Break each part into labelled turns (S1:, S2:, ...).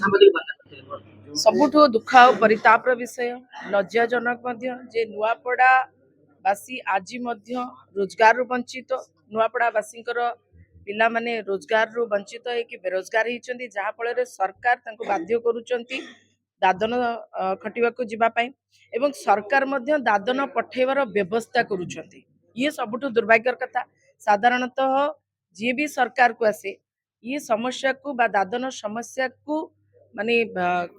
S1: सबुठु दुख और परितापर विषय लज्जाजनक जे नुआपड़ा बासी आज रोजगार रु वंचित नुआपड़ावासी पिला माने रोजगार रु वंचित होकर बेरोजगार होती जहाँफल सरकार बाध्य करुँच दादन खटिया जावाई एवं सरकार दादन पठेबार व्यवस्था करुँच ये सबुठु दुर्भाग्यर कथा। साधारणतः जी भी सरकार को आसे ये समस्या को बा दादन समस्या को माने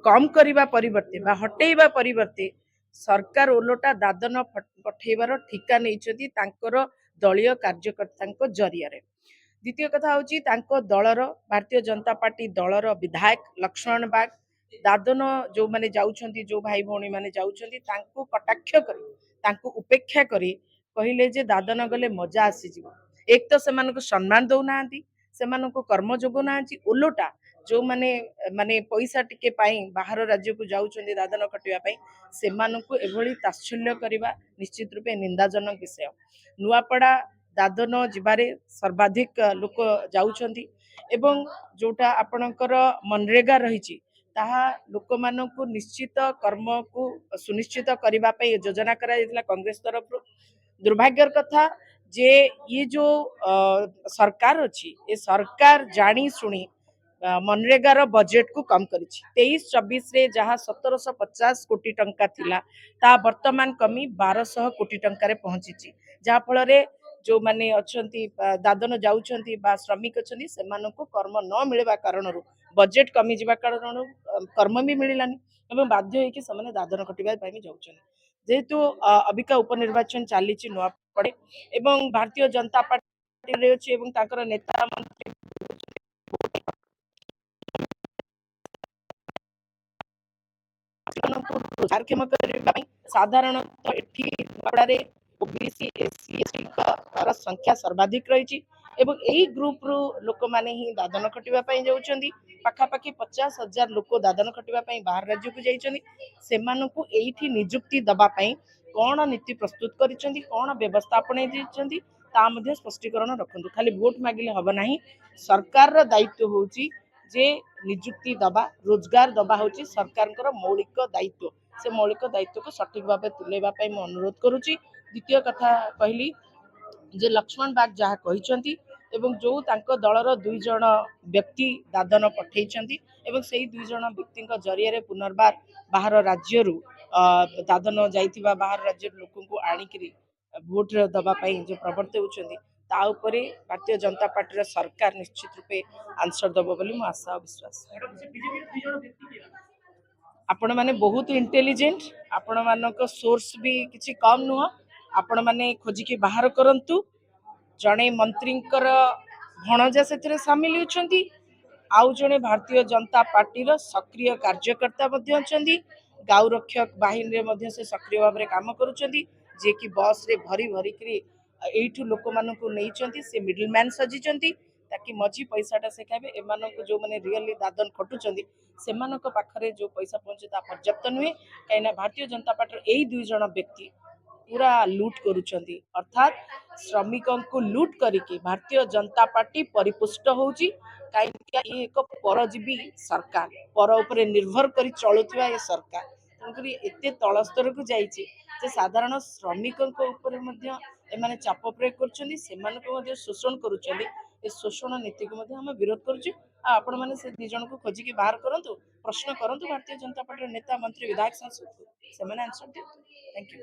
S1: कम करने परिवर्ते बा हटेबा परिवर्ते सरकार ओलोटा दादन पठेबार ठिका नहीं दलीय कार्यकर्ता जरिया। द्वितीय कथा हूँ दलर भारतीय जनता पार्टी दलर विधायक लक्ष्मण बाग दादन जो माने जाउछंती जो भाई भौणी माने जाउछंती तांको कटाक्ष करी उपेक्षा करी कहले जे दादन गले मजा आसी एक तो से सम्मान दौना से कर्म जोगो ना ओलोटा जो माने माने पैसा टिके पाई बाहर राज्य को जाउछंती दादन खटिया पाई से एभली ताच्छल्य करवा निश्चित रूपे निंदाजनक विषय। नुआपड़ा दादन जिबारे सर्वाधिक लोक जाउछंती एवं जोटा आपणकर मनरेगा रही ताहा लोक मानकु निश्चित कर्म को सुनिश्चित करने योजना करा कांग्रेस तरफ। दुर्भाग्यर कथा जे ये जो सरकार अच्छी ये सरकार जानी शुणी मनरेगार बजेट को कम कर 23-24 रे जहाँ 1750 कोटी टंका थिला ता वर्तमान कमी 1200 कोटी टंका पहुंची जहाँ फल जो माने अच्छी दादन जाउछंती बा श्रमिक अच्छी से कर्म न मिलवा कारण बजेट कमी जावा कारण कर्म भी मिलानी एवं बाध्य होकर दादन खटिया जाउछंती जेहेतु अबिका उपनिर्वाचन चली नुआपड़े एवं भारतीय जनता पार्टी अच्छी नेता मंत्री कार्यक्षम करने साधारणतः ओबीसी एससी एसटी संख्या सर्वाधिक रही यही ग्रुप रु लोक माने ही दादन खटिया जाउछंती पाखापाखि 50,000 लोक दादन खटिया बाहर राज्य को जाइछंती निजुक्ति दबा कौन नीति प्रस्तुत करिसेंती कौन व्यवस्था अपने दी स्पष्टीकरण रखु खाली वोट मागिले हम ना सरकार रो दायित्व होची जे निजुक्ति दबा रोजगार दबा होची सरकार मौलिक दायित्व से मौलिक दायित्व को सठिक भाव तुलेबा मैं अनुरोध करुच्ची। द्वितीय कथा कहली जे लक्ष्मण बाग जहाँ कहते एवं जो तांको दलर 2 जण व्यक्ति दादन पठेइछंती एवं से 2 जण व्यक्ति जरिया पुनर्बार बाहर राज्य दादन जाइथिबा बाहर राज्य लोक को आनिकरी भोट दबापाई जो प्रवर्त होउछंती ता उपरे भारतीय जनता पार्टी सरकार निश्चित रूपे आंसर दबो बोली मो आशा और विश्वास। आपण माने बहुत इंटेलिजेंट आपण मानक सोर्स भी किसी कम नुह आपण माने खोजिकी बाहर करंतु जड़े मंत्री भणजा से सामिल होती आउ जड़े भारतीय जनता पार्टी सक्रिय कार्यकर्ता गाँव रक्षक बाहिनी से सक्रिय भाव में काम करुँच जे कि बस रे भरी भरी एठू लोक मानू नहीं से मिडिल मैन सजीचंती ताकि मझी पैसाटा से खाए एमान जो मैंने रियली दादन खटुचंती से पाखरे जो पैसा पहुंचे पर्याप्त नुहे कहीं भारतीय जनता पार्टी यही 2 जण व्यक्ति पूरा लूट करुचंती अर्थात श्रमिकों को लूट करके भारतीय जनता पार्टी परिपुष्ट होउची कहीं एक परजीवी सरकार पर उपरे निर्भर करी चलुवा ये सरकार तेणुकरी एते तल स्तर को जाइए साधारण श्रमिकों एमाने चाप प्रयोग कर शोषण करुचंती ए शोषण नीति को हम विरोध करुचु आपण मैंने से 2 जण को खोजिकी बाहर करंतु प्रश्न करंतु भारतीय जनता पार्टी नेता मंत्री विधायक सांसद से आंसर दियंतु। Thank you.